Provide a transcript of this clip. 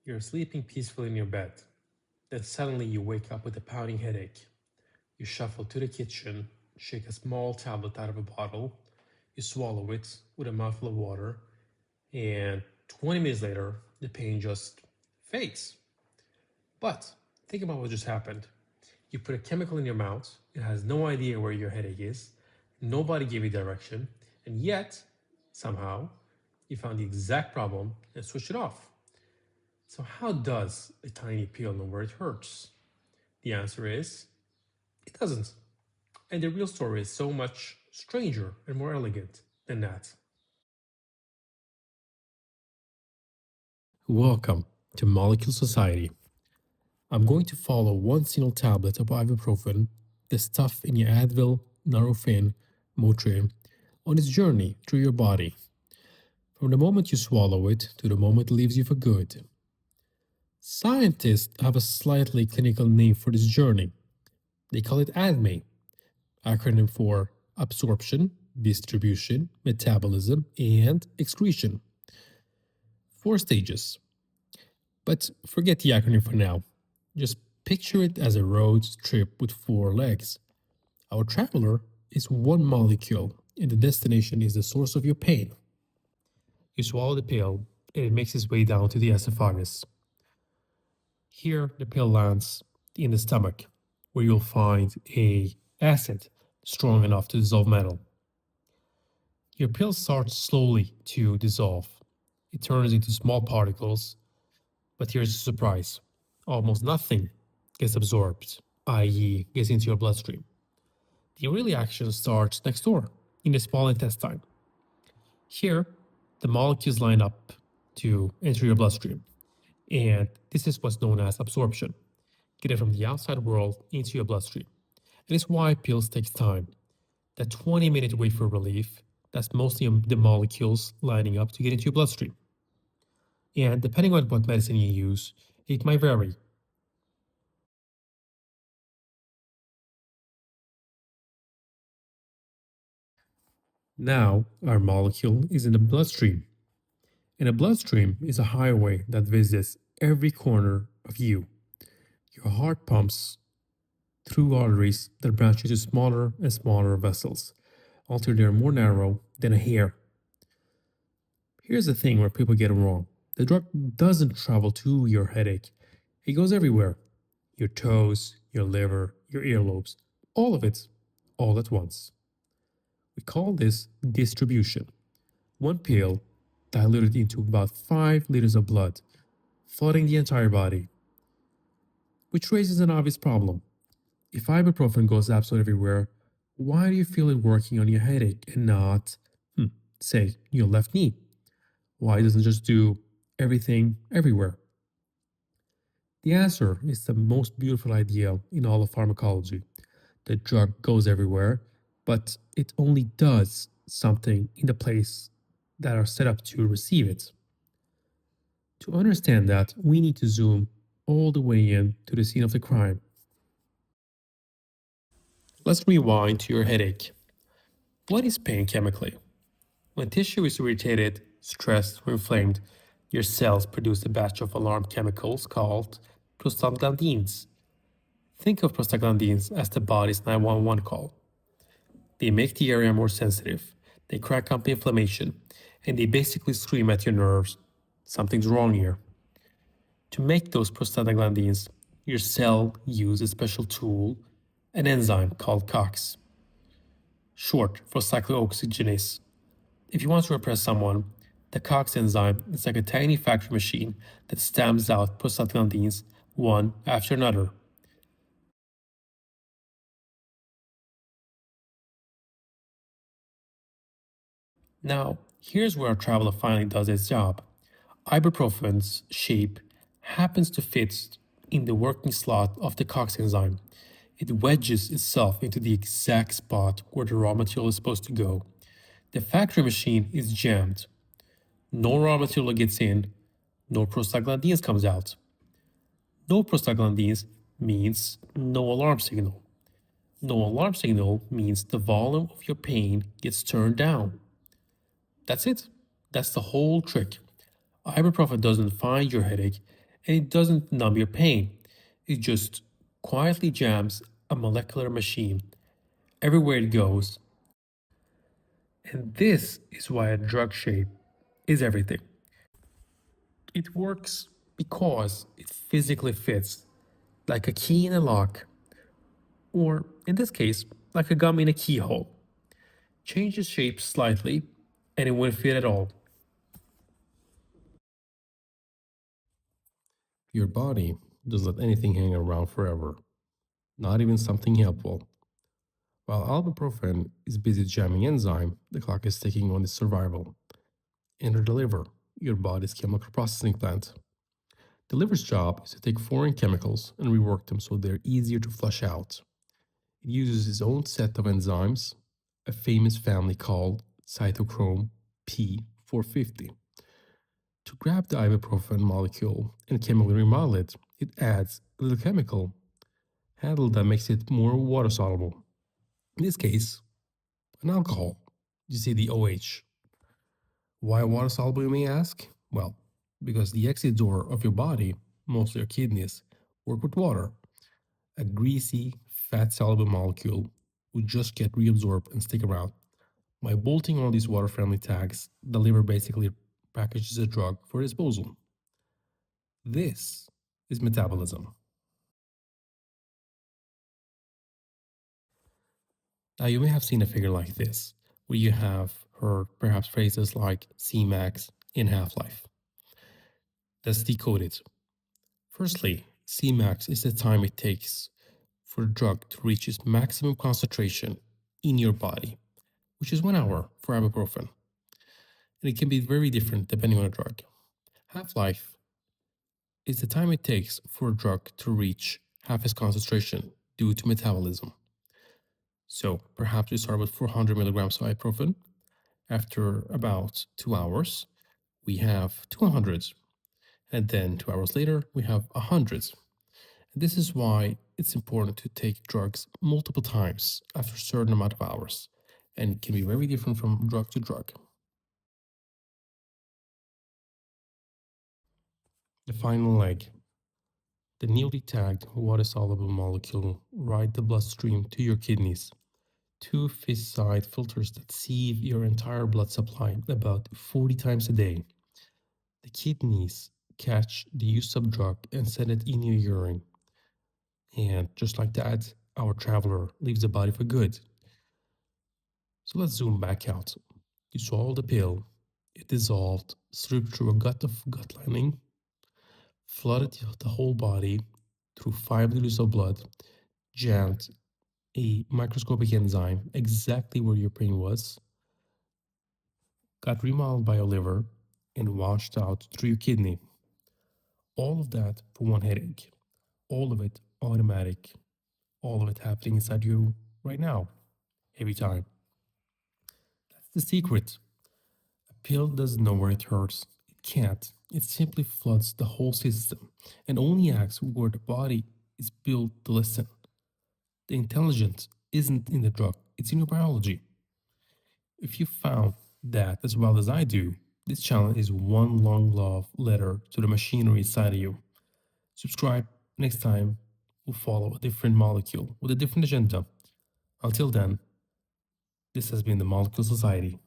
You're sleeping peacefully in your bed. Then suddenly you wake up with a pounding headache. You shuffle to the kitchen, shake a small tablet out of a bottle, you swallow it with a mouthful of water, and 20 minutes later, the pain just fades. But think about what just happened. You put a chemical in your mouth, it has no idea where your headache is, nobody gave you direction, and yet, somehow, you found the exact problem and switched it off. So, how does a tiny pill know where it hurts? The answer is it doesn't. And the real story is so much stranger and more elegant than that. Welcome to Molecule Society. I'm going to follow one single tablet of ibuprofen, the stuff in your Advil, Nurofen, Motrin, on its journey through your body, from the moment you swallow it to the moment it leaves you for good. Scientists have a slightly clinical name for this journey. They call it ADME, acronym for absorption, distribution, metabolism, and excretion. Four stages. But forget the acronym for now. Just picture it as a road trip with four legs. Our traveler is one molecule, and the destination is the source of your pain. You swallow the pill, and it makes its way down to the esophagus. Here, the pill lands in the stomach, where you'll find a acid strong enough to dissolve metal. Your pill starts slowly to dissolve. It turns into small particles, but here's a surprise. Almost nothing gets absorbed, i.e., gets into your bloodstream. The real action starts next door, in the small intestine. Here, the molecules line up to enter your bloodstream, and this is what's known as absorption. Get it from the outside world into your bloodstream. And it's why pills takes time. That 20-minute wait for relief, that's mostly the molecules lining up to get into your bloodstream. And depending on what medicine you use, it might vary. Now, our molecule is in the bloodstream. And a bloodstream is a highway that visits every corner of you. Your heart pumps through arteries that branch into smaller and smaller vessels until they're more narrow than a hair. Here's the thing where people get it wrong. The drug doesn't travel to your headache. It goes everywhere. Your toes, your liver, your earlobes, all of it, all at once. We call this distribution. One pill diluted into about 5 liters of blood, flooding the entire body. Which raises an obvious problem. If ibuprofen goes absolutely everywhere, why do you feel it working on your headache and not, say, your left knee? Why doesn't it just do everything everywhere? The answer is the most beautiful idea in all of pharmacology. The drug goes everywhere, but it only does something in the place that are set up to receive it. To understand that, we need to zoom all the way in to the scene of the crime. Let's rewind to your headache. What is pain chemically? When tissue is irritated, stressed, or inflamed, your cells produce a batch of alarm chemicals called prostaglandins. Think of prostaglandins as the body's 911 call. They make the area more sensitive, they crack up the inflammation, and they basically scream at your nerves, something's wrong here. To make those prostaglandins, your cell uses a special tool, an enzyme called COX, short for cyclooxygenase. If you want to repress someone, the COX enzyme is like a tiny factory machine that stamps out prostaglandins one after another. Now, here's where our traveler finally does its job. Ibuprofen's shape happens to fit in the working slot of the COX enzyme. It wedges itself into the exact spot where the raw material is supposed to go. The factory machine is jammed. No raw material gets in, no prostaglandins comes out. No prostaglandins means no alarm signal. No alarm signal means the volume of your pain gets turned down. That's it. That's the whole trick. Ibuprofen doesn't find your headache, And it doesn't numb your pain, it just quietly jams a molecular machine everywhere it goes. And this is why a drug shape is everything. It works because it physically fits like a key in a lock, or in this case, like a gum in a keyhole. Change the shape slightly and it won't fit at all. Your body doesn't let anything hang around forever, not even something helpful. While ibuprofen is busy jamming enzyme, the clock is ticking on its survival. Enter the liver, your body's chemical processing plant. The liver's job is to take foreign chemicals and rework them so they're easier to flush out. It uses its own set of enzymes, a famous family called cytochrome P450. To grab the ibuprofen molecule and chemically remodel it, it adds a little chemical handle that makes it more water soluble. In this case, an alcohol. You see the OH. Why water soluble, you may ask? Well, because the exit door of your body, mostly your kidneys, work with water. A greasy, fat soluble molecule would just get reabsorbed and stick around. By bolting on these water friendly tags, the liver basically packages a drug for disposal. This is metabolism. Now, you may have seen a figure like this, where you have heard perhaps phrases like Cmax in half life. Let's decode it. Firstly, Cmax is the time it takes for a drug to reach its maximum concentration in your body, which is 1 hour for ibuprofen. And it can be very different depending on the drug. Half life is the time it takes for a drug to reach half its concentration due to metabolism. So perhaps we start with 400 milligrams of ibuprofen. After about 2 hours, we have 200. And then 2 hours later, we have 100. This is why it's important to take drugs multiple times after a certain amount of hours, and it can be very different from drug to drug. The final leg. The newly tagged water-soluble molecule ride the bloodstream to your kidneys. Two fish-side filters that sieve your entire blood supply about 40 times a day. The kidneys catch the used up drug and send it in your urine. And just like that, our traveler leaves the body for good. So let's zoom back out. You swallow the pill, it dissolved, slipped through a gut lining, flooded the whole body through 5 liters of blood, jammed a microscopic enzyme exactly where your pain was, got remodeled by your liver, and washed out through your kidney. All of that for one headache. All of it automatic. All of it happening inside you right now, every time. That's the secret. A pill doesn't know where it hurts. It can't. It simply floods the whole system and only acts where the body is built to listen. The intelligence isn't in the drug, it's in your biology. If you found that as well as I do, this channel is one long love letter to the machinery inside of you. Subscribe. Next time, we'll follow a different molecule with a different agenda. Until then, this has been the Molecule Society.